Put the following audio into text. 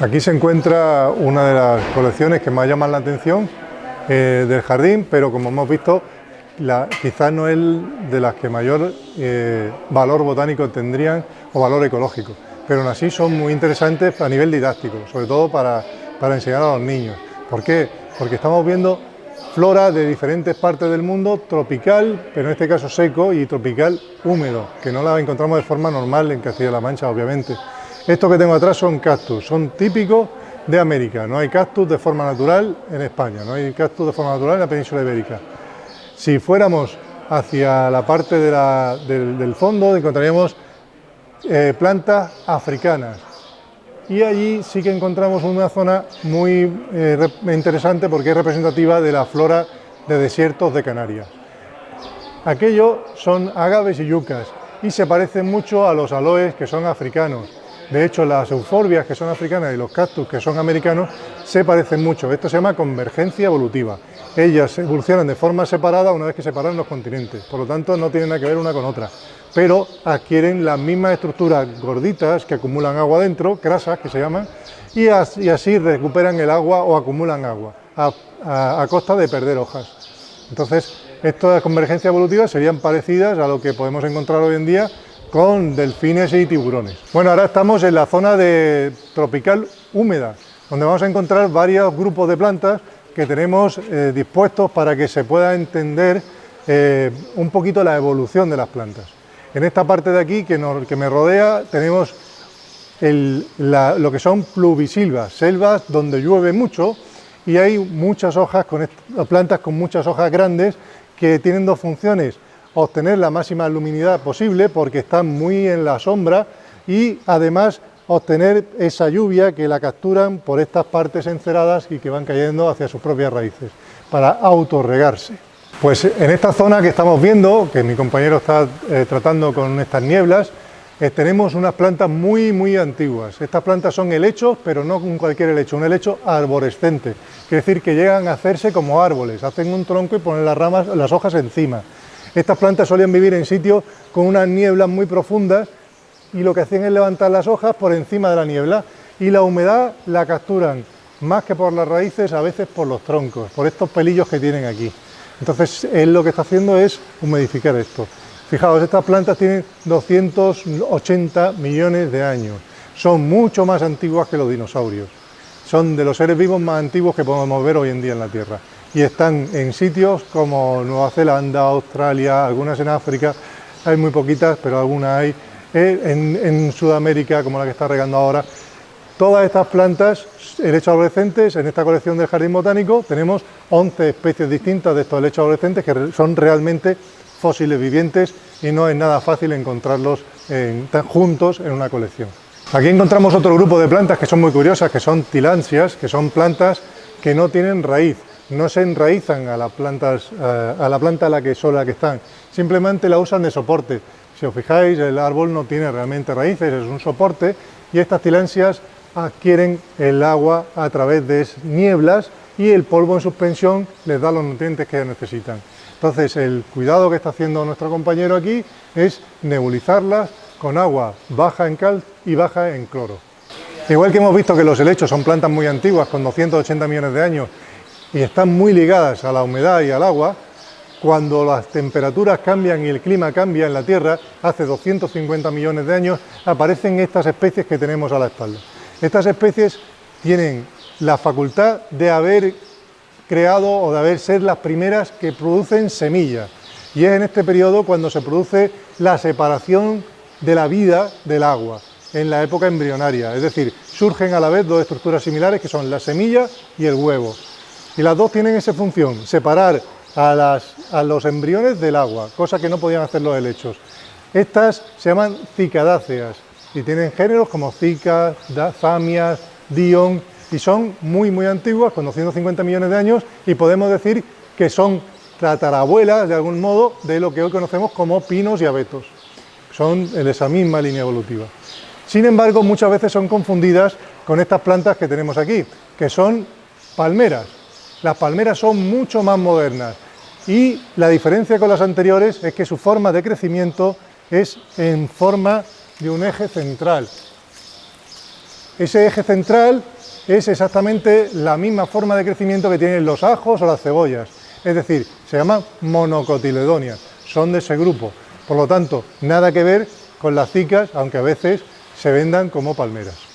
Aquí se encuentra una de las colecciones que más llaman la atención del jardín, pero como hemos visto, quizás no es de las que mayor valor botánico tendrían o valor ecológico, pero aún así son muy interesantes a nivel didáctico, sobre todo para enseñar a los niños. ¿Por qué? Porque estamos viendo flora de diferentes partes del mundo, tropical, pero en este caso seco, y tropical húmedo, que no la encontramos de forma normal en Castilla-La Mancha, obviamente. Estos que tengo atrás son cactus, son típicos de América. No hay cactus de forma natural en España, no hay cactus de forma natural en la península ibérica. Si fuéramos hacia la parte del fondo, encontraríamos plantas africanas. Y allí sí que encontramos una zona muy interesante porque es representativa de la flora de desiertos de Canarias. Aquellos son agaves y yucas y se parecen mucho a los aloes que son africanos. De hecho, las euforbias que son africanas y los cactus que son americanos se parecen mucho. Esto se llama convergencia evolutiva. Ellas evolucionan de forma separada una vez que separan los continentes. Por lo tanto, no tienen nada que ver una con otra. Pero adquieren las mismas estructuras gorditas que acumulan agua dentro, grasas que se llaman, y así recuperan el agua o acumulan agua a costa de perder hojas. Entonces, estas convergencias evolutivas serían parecidas a lo que podemos encontrar hoy en día con delfines y tiburones. Bueno, ahora estamos en la zona tropical húmeda, donde vamos a encontrar varios grupos de plantas que tenemos dispuestos para que se pueda entender un poquito la evolución de las plantas. En esta parte de aquí que me rodea tenemos lo que son pluvisilvas, selvas donde llueve mucho y hay muchas hojas, plantas con muchas hojas grandes que tienen dos funciones: obtener la máxima luminidad posible porque están muy en la sombra y además obtener esa lluvia que la capturan por estas partes enceradas y que van cayendo hacia sus propias raíces para autorregarse. Pues en esta zona que estamos viendo, que mi compañero está tratando con estas nieblas, tenemos unas plantas muy antiguas. Estas plantas son helechos, pero no cualquier helecho, un helecho arborescente, quiere decir que llegan a hacerse como árboles, hacen un tronco y ponen las hojas encima. Estas plantas solían vivir en sitios con unas nieblas muy profundas y lo que hacían es levantar las hojas por encima de la niebla y la humedad la capturan más que por las raíces, a veces por los troncos, por estos pelillos que tienen aquí. Entonces él lo que está haciendo es humidificar esto. Fijaos, estas plantas tienen 280 millones de años, son mucho más antiguas que los dinosaurios, son de los seres vivos más antiguos que podemos ver hoy en día en la Tierra. Y están en sitios como Nueva Zelanda, Australia, algunas en África, hay muy poquitas, pero algunas hay, en Sudamérica, como la que está regando ahora. Todas estas plantas, helechos arborescentes, en esta colección del Jardín Botánico tenemos 11 especies distintas de estos helechos arborescentes que son realmente fósiles vivientes y no es nada fácil encontrarlos juntos en una colección. Aquí encontramos otro grupo de plantas que son muy curiosas, que son tillandsias, que son plantas que no tienen raíz. No se enraizan a la planta a la que están, simplemente la usan de soporte. Si os fijáis, el árbol no tiene realmente raíces, es un soporte, y estas tillandsias adquieren el agua a través de nieblas y el polvo en suspensión les da los nutrientes que necesitan. Entonces, el cuidado que está haciendo nuestro compañero aquí es nebulizarlas con agua baja en cal y baja en cloro. Igual que hemos visto que los helechos son plantas muy antiguas, con 280 millones de años, y están muy ligadas a la humedad y al agua, cuando las temperaturas cambian y el clima cambia en la Tierra, hace 250 millones de años, aparecen estas especies que tenemos a la espalda. Estas especies tienen la facultad de haber creado o de ser las primeras que producen semillas. Y es en este periodo cuando se produce la separación de la vida del agua, en la época embrionaria. Es decir, surgen a la vez dos estructuras similares que son la semilla y el huevo. Y las dos tienen esa función, separar a los embriones del agua, cosa que no podían hacer los helechos. Estas se llaman cicadáceas y tienen géneros como cicas, zamias, dion, y son muy antiguas, con 250 millones de años, y podemos decir que son tatarabuelas, de algún modo, de lo que hoy conocemos como pinos y abetos. Son de esa misma línea evolutiva. Sin embargo, muchas veces son confundidas con estas plantas que tenemos aquí, que son palmeras. Las palmeras son mucho más modernas y la diferencia con las anteriores es que su forma de crecimiento es en forma de un eje central. Ese eje central es exactamente la misma forma de crecimiento que tienen los ajos o las cebollas, es decir, se llaman monocotiledonias, son de ese grupo, por lo tanto, nada que ver con las cicas, aunque a veces se vendan como palmeras.